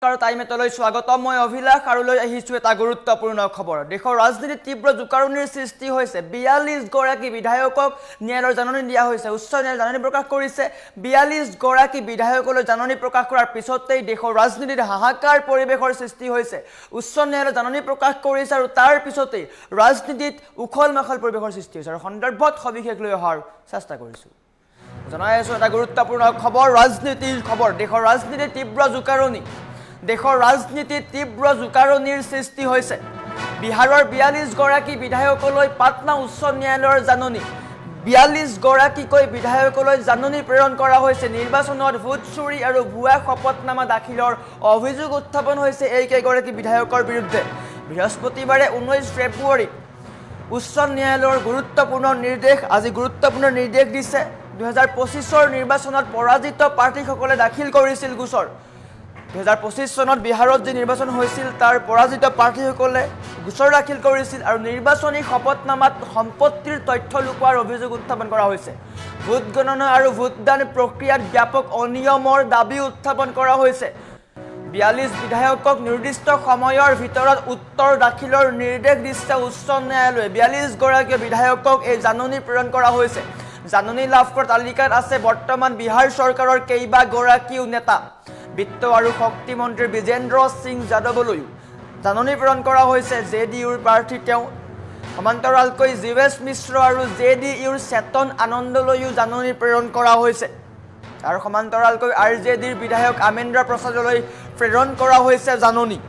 টাইমেটলৈ স্বাগতম মই অভিলাষ আৰু লৈ আহিছো এটা গুৰুত্বপূৰ্ণ খবৰ দেশৰ ৰাজনীতিত তীব্ৰ জুকাৰুনিৰ সৃষ্টি হৈছে 42 গৰাকী বিধায়কক ন্যায়ালয়ৰ জাননী দিয়া হৈছে উচ্চ ন্যায়ালয়ে জাননী প্ৰকাশ কৰিছে 42 গৰাকী বিধায়কলৈ জাননী প্ৰকাশ কৰাৰ পিছতেই দেশৰ ৰাজনীতিত হাহাকাৰ পৰিবেশৰ সৃষ্টি হৈছে উচ্চ ন্যায়ালয়ে জাননী প্ৰকাশ কৰিছে আৰু তাৰ পিছতেই ৰাজনীতিত উখল-মাখল পৰিবেশৰ সৃষ্টি হৈছে আৰু সন্দৰ্ভত সবিশেষ লৈ অহাৰ চেষ্টা কৰিছো জনাই আছো এটা গুৰুত্বপূৰ্ণ খবৰ ৰাজনীতিৰ খবৰ দেশৰ ৰাজনীতিত তীব্ৰ জুকাৰুনি দেশৰ ৰাজনীতিত তীব্ৰ জুকাৰুনিৰ সৃষ্টি হৈছে বিহাৰৰ 42 গৰাকী বিধায়কলৈ পাটনা উচ্চ ন্যায়ালয়ৰ জাননী 42 গৰাকীকৈ বিধায়কলৈ জাননী প্ৰেৰণ কৰা হৈছে নিৰ্বাচনত ভোট চুৰি আৰু ভুৱা শপতনামা দাখিলৰ অভিযোগ উত্থাপন হৈছে এই কেইগৰাকী বিধায়কৰ বিৰুদ্ধে বৃহস্পতিবাৰে 19 ফেব্ৰুৱাৰী উচ্চ ন্যায়ালয়ৰ গুৰুত্বপূৰ্ণ নিৰ্দেশ দিছে 2025 নিৰ্বাচনত পৰাজিত প্ৰাৰ্থীসকলে দাখিল কৰিছিল গোচৰ 2025 চনত বিহাৰত যে নিৰ্বাচন হৈছিল তাৰ পৰাজিত প্ৰাৰ্থীসকলে গোচৰ দাখিল কৰিছিল আৰু নিৰ্বাচনী শপতনামাত সম্পত্তিৰ তথ্য লুকুৱাৰ অভিযোগ উত্থাপন কৰা হৈছে ভোট গণনা আৰু ভোটদান প্ৰক্ৰিয়াত ব্যাপক অনিয়মৰ দাবী উত্থাপন কৰা হৈছে 42 বিধায়কক নিৰ্দিষ্ট সময়ৰ ভিতৰত উত্তৰ দাখিলৰ নিৰ্দেশ দিছে উচ্চ ন্যায়ালয়ে 42 গৰাকী বিধায়কক এই জাননী প্ৰেৰণ কৰা হৈছে জাননী লাভ কৰা তালিকাত আছে বৰ্তমান বিহাৰ চৰকাৰৰ কেইবা গৰাকীও নেতা বিত্ত আৰু শক্তি মন্ত্ৰী বিজেন্দ্ৰ সিং যাদৱলৈ জাননী প্ৰেৰণ কৰা হৈছে জেডিইউৰ প্ৰাৰ্থী তেওঁ সমান্তৰালকৈ জিৱেশ মিশ্ৰ আৰু জেডিইউৰ চেতন আনন্দলৈও জাননী প্ৰেৰণ কৰা হৈছে আৰু সমান্তৰালকৈ আৰজেডিৰ বিধায়ক আমেন্দ্ৰ প্ৰসাদলৈ প্ৰেৰণ কৰা হৈছে জাননী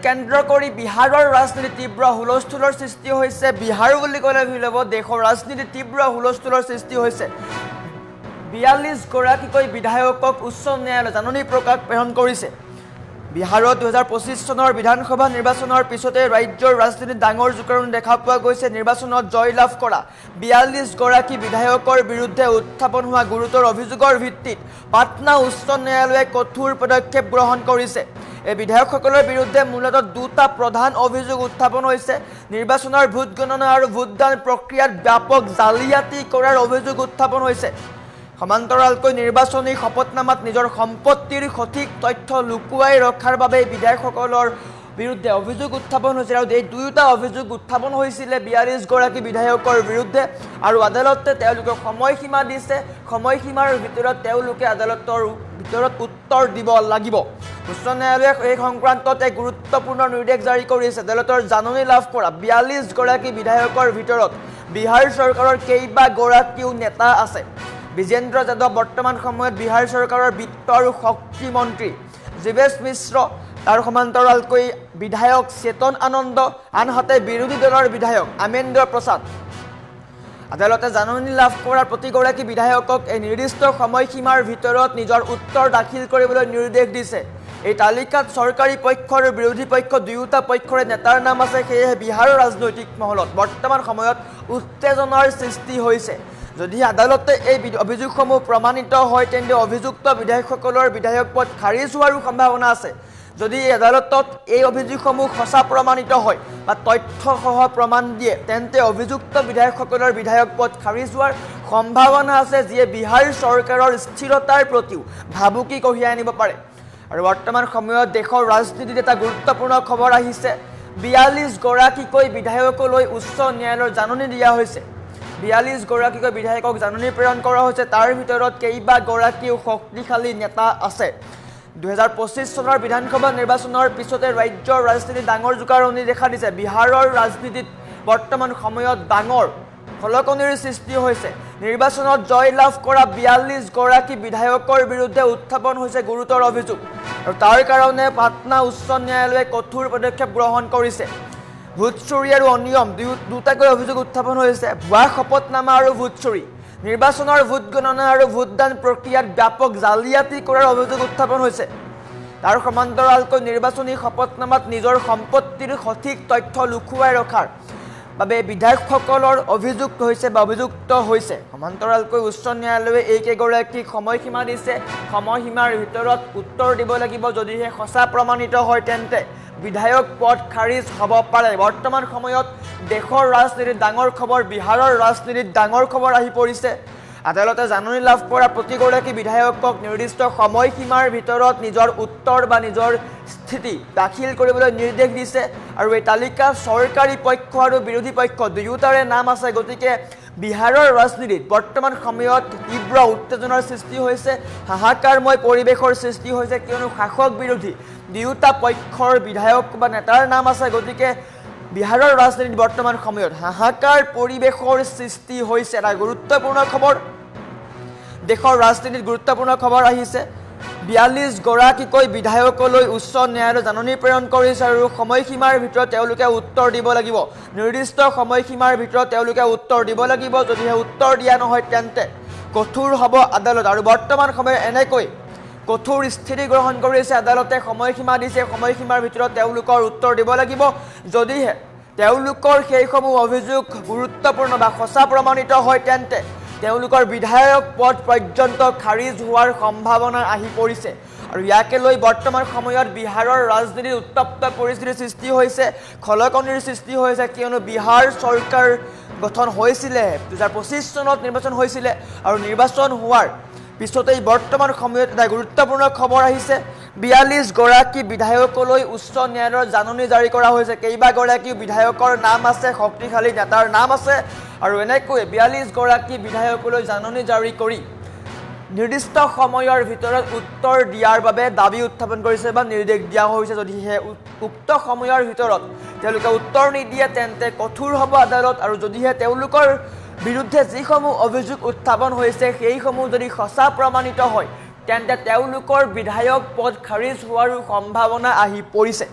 কেন্দ্ৰ কৰি বিহাৰৰ ৰাজনীতিত তীব্ৰ হুলস্থুলৰ সৃষ্টি হৈছে বিহাৰ বুলি ক'লে ভুল হ'ব দেশৰ ৰাজনীতিত তীব্ৰ হুলস্থুলৰ সৃষ্টি হৈছে 42 গৰাকীকৈ বিধায়কক উচ্চ ন্যায়ালয়ে জাননী প্ৰকাশ প্ৰেৰণ কৰিছে বিহাৰত 2025 চনৰ বিধানসভা নিৰ্বাচনৰ পিছতে ৰাজ্যৰ ৰাজনীতিত ডাঙৰ জুকাৰুনি দেখা পোৱা গৈছে নিৰ্বাচনত জয়লাভ কৰা 42 গৰাকী বিধায়কৰ বিৰুদ্ধে উত্থাপন হোৱা গুৰুতৰ অভিযোগৰ ভিত্তিত পাটনা উচ্চ ন্যায়ালয়ে কঠোৰ পদক্ষেপ গ্ৰহণ কৰিছে এই বিধায়কসকলৰ বিৰুদ্ধে মূলতঃ দুটা প্ৰধান অভিযোগ উত্থাপন হৈছে নিৰ্বাচনৰ ভোট গণনা আৰু ভোটদান প্ৰক্ৰিয়াত ব্যাপক জালিয়াতি কৰাৰ অভিযোগ উত্থাপন হৈছে সমান্তৰালকৈ নিৰ্বাচনী শপতনামাত নিজৰ সম্পত্তিৰ সঠিক তথ্য লুকুৱাই ৰখাৰ বাবে বিধায়কসকলৰ বিৰুদ্ধে অভিযোগ উত্থাপন হৈছে আৰু এই দুয়োটা অভিযোগ উত্থাপন হৈছিল 42 গৰাকী বিধায়কৰ বিৰুদ্ধে আৰু আদালতে তেওঁলোকক সময়সীমা দিছে সময়সীমাৰ ভিতৰত তেওঁলোকে আদালতৰ ভিতৰত উত্তৰ দিব লাগিব উচ্চ ন্যায়ালয়ে এই সংক্ৰান্তত এক গুৰুত্বপূৰ্ণ নিৰ্দেশ জাৰি কৰিছে আদালতৰ জাননী লাভ কৰা 42 গৰাকী বিধায়কৰ ভিতৰত বিহাৰ চৰকাৰৰ কেইবা গৰাকীও নেতা আছে বিজেন্দ্ৰ যাদৱ বৰ্তমান সময়ত বিহাৰ চৰকাৰৰ বিত্ত আৰু শক্তি মন্ত্ৰী জিৱেশ মিশ্ৰ আৰু সমান্তৰালকৈ বিধায়ক চেতন আনন্দ আনহাতে বিৰোধী দলৰ বিধায়ক আমেন্দ্ৰ প্ৰসাদ আদালতে জাননী লাভ কৰাৰ প্ৰতিগৰাকী বিধায়কক এই নিৰ্দিষ্ট সময়সীমাৰ ভিতৰত নিজৰ উত্তৰ দাখিল কৰিবলৈ নিৰ্দেশ দিছে এই তালিকাত চৰকাৰী পক্ষ আৰু বিৰোধী পক্ষ দুয়োটা পক্ষৰে নেতাৰ নাম আছে সেয়েহে বিহাৰৰ ৰাজনৈতিক মহলত বৰ্তমান সময়ত উত্তেজনাৰ সৃষ্টি হৈছে যদি আদালতে এই অভিযোগসমূহ প্ৰমাণিত হয় তেন্তে অভিযুক্ত বিধায়কসকলৰ বিধায়ক পদ খাৰিজ হোৱাৰ সম্ভাৱনা আছে যদি আদালতত এই অভিযোগসমূহ সঁচা প্ৰমাণিত হয় বা তথ্যসহ প্ৰমাণ দিয়ে তেন্তে অভিযুক্ত বিধায়কসকলৰ বিধায়ক পদ খাৰিজ হোৱাৰ সম্ভাৱনা আছে যিয়ে বিহাৰ চৰকাৰৰ স্থিৰতাৰ প্ৰতিও ভাবুকি কঢ়িয়াই আনিব পাৰে আৰু বৰ্তমান সময়ত দেশৰ ৰাজনীতিত এটা গুৰুত্বপূৰ্ণ খবৰ আহিছে 42 গৰাকীকৈ বিধায়কলৈ উচ্চ ন্যায়ালয়ৰ জাননী দিয়া হৈছে 42 গৰাকীকৈ বিধায়কক জাননী প্ৰেৰণ কৰা হৈছে তাৰ ভিতৰত কেইবা গৰাকীও শক্তিশালী নেতা আছে 2025 চনৰ বিধানসভা নিৰ্বাচনৰ পিছতে ৰাজ্যৰ ৰাজনীতিত ডাঙৰ জুকাৰুনি দেখা দিছে বিহাৰৰ ৰাজনীতিত বৰ্তমান সময়ত ডাঙৰ খলকনিৰ সৃষ্টি হৈছে নিৰ্বাচনত জয়লাভ কৰা 42 গৰাকী বিধায়কৰ বিৰুদ্ধে উত্থাপন হৈছে গুৰুতৰ অভিযোগ আৰু তাৰ কাৰণে পাটনা উচ্চ ন্যায়ালয়ে কঠোৰ পদক্ষেপ গ্ৰহণ কৰিছে ভোট চুৰি আৰু অনিয়ম দুটাকৈ অভিযোগ উত্থাপন হৈছে ভুৱা শপতনামা আৰু ভোট চুৰি নিৰ্বাচনৰ ভোট গণনা আৰু ভোটদান প্ৰক্ৰিয়াত ব্যাপক জালিয়াতি কৰাৰ অভিযোগ উত্থাপন হৈছে তাৰ সমান্তৰালকৈ নিৰ্বাচনী শপতনামাত নিজৰ সম্পত্তিৰ সঠিক তথ্য লুকুৱাই ৰখাৰ বাবে বিধায়কসকলৰ অভিযুক্ত হৈছে সমান্তৰালকৈ উচ্চ ন্যায়ালয়ে এই কেইগৰাকীক সময়সীমা দিছে সময়সীমাৰ ভিতৰত উত্তৰ দিব লাগিব যদিহে সঁচা প্ৰমাণিত হয় তেন্তে বিধায়ক পদ খাৰিজ হ'ব পাৰে বৰ্তমান সময়ত দেশৰ ৰাজনীতিত ডাঙৰ খবৰ বিহাৰৰ ৰাজনীতিত ডাঙৰ খবৰ আহি পৰিছে আদালতে জাননী লাভ কৰা প্ৰতিগৰাকী বিধায়কক নিৰ্দিষ্ট সময়সীমাৰ ভিতৰত নিজৰ উত্তৰ বা নিজৰ স্থিতি দাখিল কৰিবলৈ নিৰ্দেশ দিছে আৰু এই তালিকাত চৰকাৰী পক্ষ আৰু বিৰোধী পক্ষ দুয়োটাৰে নাম আছে গতিকে বিহাৰৰ ৰাজনীতিত বৰ্তমান সময়ত তীব্ৰ উত্তেজনাৰ সৃষ্টি হৈছে হাহাকাৰময় পৰিৱেশৰ সৃষ্টি হৈছে কিয়নো শাসক বিৰোধী দুয়োটা পক্ষৰ বিধায়ক বা নেতাৰ নাম আছে গতিকে বিহাৰৰ ৰাজনীতিত বৰ্তমান সময়ত হাহাকাৰ পৰিৱেশৰ সৃষ্টি হৈছে এটা গুৰুত্বপূৰ্ণ খবৰ দেশৰ ৰাজনীতিত গুৰুত্বপূৰ্ণ খবৰ আহিছে ৪২ গৰাকীকৈ বিধায়কলৈ উচ্চ ন্যায়ালয়ে জাননী প্ৰেৰণ কৰিছে আৰু সময়সীমাৰ ভিতৰত তেওঁলোকে উত্তৰ দিব লাগিব নিৰ্দিষ্ট সময়সীমাৰ ভিতৰত তেওঁলোকে উত্তৰ দিব লাগিব যদিহে উত্তৰ দিয়া নহয় তেন্তে কঠোৰ হ'ব আদালত আৰু বৰ্তমান সময়ত এনেকৈ কঠোৰ স্থিতি গ্ৰহণ কৰিছে আদালতে সময়সীমা দিছে সময়সীমাৰ ভিতৰত তেওঁলোকৰ উত্তৰ দিব লাগিব যদিহে তেওঁলোকৰ সেইসমূহ অভিযোগ গুৰুত্বপূৰ্ণ বা সঁচা প্ৰমাণিত হয় তেন্তে তেওঁলোকৰ বিধায়ক পদ পৰ্যন্ত খাৰিজ হোৱাৰ সম্ভাৱনা আহি পৰিছে আৰু ইয়াকে লৈ বৰ্তমান সময়ত বিহাৰৰ ৰাজনীতিত উত্তপ্ত পৰিস্থিতিৰ সৃষ্টি হৈছে খলকনিৰ সৃষ্টি হৈছে কিয়নো বিহাৰ চৰকাৰ গঠন হৈছিলে ২০২৫ চনত নিৰ্বাচন হৈছিলে আৰু নিৰ্বাচন হোৱাৰ পিছতেই বৰ্তমান সময়ত এটা গুৰুত্বপূৰ্ণ খবৰ আহিছে ৪২ গৰাকী বিধায়কলৈ উচ্চ ন্যায়ালয়ৰ জাননী জাৰি কৰা হৈছে কেইবাগৰাকী বিধায়কৰ নাম আছে শক্তিশালী নেতাৰ নাম আছে আৰু এনেকৈ ৪২ গৰাকী বিধায়কলৈ জাননী জাৰি কৰি নিৰ্দিষ্ট সময়ৰ ভিতৰত উত্তৰ দিয়াৰ বাবে দাবী উত্থাপন কৰিছে বা নিৰ্দেশ দিয়া হৈছে যদিহে উক্ত সময়ৰ ভিতৰত তেওঁলোকে উত্তৰ নিদিয়ে তেন্তে কঠোৰ হ'ব আদালত আৰু যদিহে তেওঁলোকৰ বিৰুদ্ধে যিসমূহ অভিযোগ উত্থাপন হৈছে সেইসমূহ যদি সঁচা প্ৰমাণিত হয় তেন্তে তেওঁলোকৰ বিধায়ক পদ খাৰিজ হোৱাৰো সম্ভাৱনা আহি পৰিছে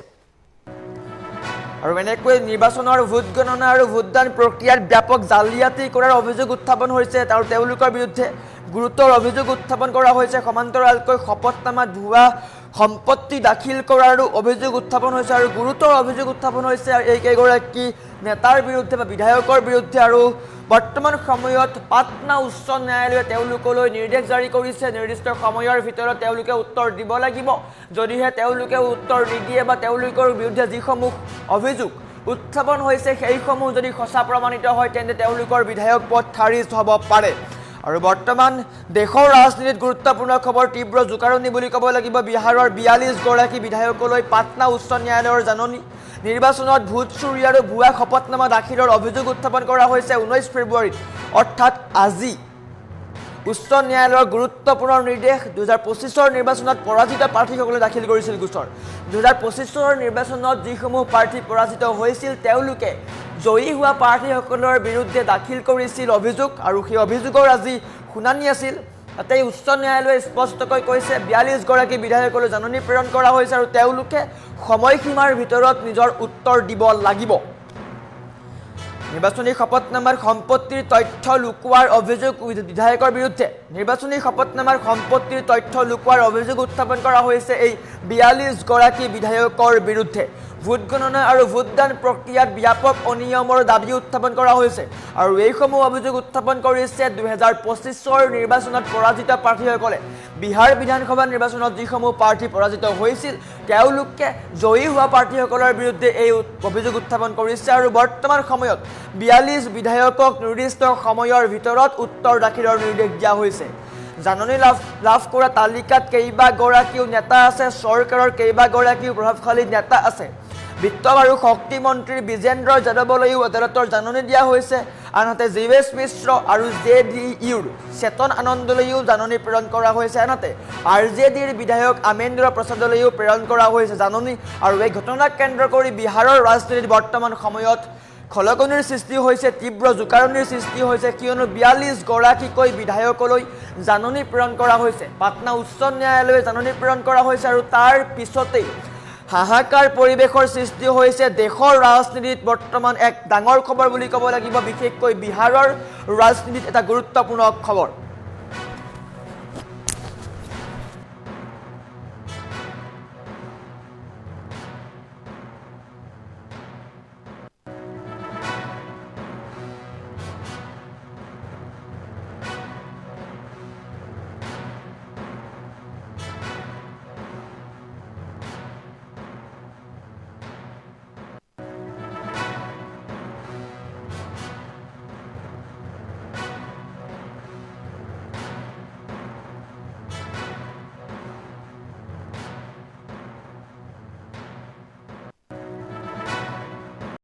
আৰু এনেকৈ নিৰ্বাচনৰ ভোট গণনা আৰু ভোটদান প্ৰক্ৰিয়াত ব্যাপক জালিয়াতি কৰাৰ অভিযোগ উত্থাপন হৈছে আৰু তেওঁলোকৰ বিৰুদ্ধে গুৰুতৰ অভিযোগ উত্থাপন কৰা হৈছে সমান্তৰালকৈ শপতনামাত ভুৱা সম্পত্তি দাখিল কৰাৰো অভিযোগ উত্থাপন হৈছে আৰু গুৰুতৰ অভিযোগ উত্থাপন হৈছে এই কেইগৰাকী নেতাৰ বিৰুদ্ধে বা বিধায়কৰ বিৰুদ্ধে আৰু বৰ্তমান সময়ত পাটনা উচ্চ ন্যায়ালয়ে তেওঁলোকলৈ নিৰ্দেশ জাৰি কৰিছে নিৰ্দিষ্ট সময়ৰ ভিতৰত তেওঁলোকে উত্তৰ দিব লাগিব যদিহে তেওঁলোকে উত্তৰ নিদিয়ে বা তেওঁলোকৰ বিৰুদ্ধে যিসমূহ অভিযোগ উত্থাপন হৈছে সেইসমূহ যদি সঁচা প্ৰমাণিত হয় তেন্তে তেওঁলোকৰ বিধায়ক পদ খাৰিজ হ'ব পাৰে আৰু বৰ্তমান দেশৰ ৰাজনীতিত গুৰুত্বপূৰ্ণ খবৰ তীব্ৰ জোকাৰণি বুলি ক'ব লাগিব বিহাৰৰ ৪২ গৰাকী বিধায়কলৈ পাটনা উচ্চ ন্যায়ালয়ৰ জাননী নিৰ্বাচনত ভোট চুৰি আৰু ভুৱা শপতনামা দাখিলৰ অভিযোগ উত্থাপন কৰা হৈছে ১৯ ফেব্ৰুৱাৰীত অৰ্থাৎ আজি উচ্চ ন্যায়ালয়ৰ গুৰুত্বপূৰ্ণ নিৰ্দেশ ২০২৫ৰ নিৰ্বাচনত পৰাজিত প্ৰাৰ্থীসকলে দাখিল কৰিছিল গোচৰ ২০২৫ৰ নিৰ্বাচনত যিসমূহ প্ৰাৰ্থী পৰাজিত হৈছিল তেওঁলোকে জয়ী হোৱা প্ৰাৰ্থীসকলৰ বিৰুদ্ধে দাখিল কৰিছিল অভিযোগ আৰু সেই অভিযোগৰ আজি শুনানি আছিল তাতে উচ্চ ন্যায়ালয়ে স্পষ্টকৈ কৈছে ৪২ গৰাকী বিধায়কলৈ জাননী প্ৰেৰণ কৰা হৈছে আৰু তেওঁলোকে সময়সীমাৰ ভিতৰত নিজৰ উত্তৰ দিব লাগিব নিৰ্বাচনী শপতনামাৰ সম্পত্তিৰ তথ্য লুকুৱাৰ অভিযোগ বিধায়কৰ বিৰুদ্ধে নিৰ্বাচনী শপতনামাৰ সম্পত্তিৰ তথ্য লুকুৱাৰ অভিযোগ উত্থাপন কৰা হৈছে এই ৪২ গৰাকী বিধায়কৰ বিৰুদ্ধে ভোট গণনা আৰু ভোটদান প্ৰক্ৰিয়াত ব্যাপক অনিয়মৰ দাবী উত্থাপন কৰা হৈছে আৰু এইসমূহ অভিযোগ উত্থাপন কৰিছে ২০২৫ৰ নিৰ্বাচনত পৰাজিত প্ৰাৰ্থীসকলে বিহাৰ বিধানসভা নিৰ্বাচনত যিসমূহ প্ৰাৰ্থী পৰাজিত হৈছিল তেওঁলোকে জয়ী হোৱা প্ৰাৰ্থীসকলৰ বিৰুদ্ধে এই অভিযোগ উত্থাপন কৰিছে আৰু বৰ্তমান সময়ত ৪২ বিধায়কক নিৰ্দিষ্ট সময়ৰ ভিতৰত উত্তৰ দাখিলৰ নিৰ্দেশ দিয়া হৈছে জাননী লাভ কৰা তালিকাত কেইবাগৰাকীও নেতা আছে চৰকাৰৰ কেইবাগৰাকীও প্ৰভাৱশালী নেতা আছে বিত্ত আৰু শক্তি মন্ত্ৰী বিজেন্দ্ৰ যাদৱলৈও আদালতৰ জাননী দিয়া হৈছে আনহাতে জীৱেশ মিশ্ৰ আৰু জেডিইউৰ চেতন আনন্দলৈও জাননী প্ৰেৰণ কৰা হৈছে আনহাতে আৰজেডিৰ বিধায়ক আমেন্দ্ৰ প্ৰসাদলৈও প্ৰেৰণ কৰা হৈছে জাননী আৰু এই ঘটনাক কেন্দ্ৰ কৰি বিহাৰৰ ৰাজনীতিত বৰ্তমান সময়ত খলকনিৰ সৃষ্টি হৈছে তীব্ৰ জোকাৰণিৰ সৃষ্টি হৈছে কিয়নো ৪২ গৰাকীকৈ বিধায়কলৈ জাননী প্ৰেৰণ কৰা হৈছে পাটনা উচ্চ ন্যায়ালয়ে জাননী প্ৰেৰণ কৰা হৈছে আৰু তাৰ পিছতেই হাহাকাৰ পৰিৱেশৰ সৃষ্টি হৈছে দেশৰ ৰাজনীতিত বৰ্তমান এক ডাঙৰ খবৰ বুলি ক'ব লাগিব বিশেষকৈ বিহাৰৰ ৰাজনীতিত এটা গুৰুত্বপূৰ্ণ খবৰ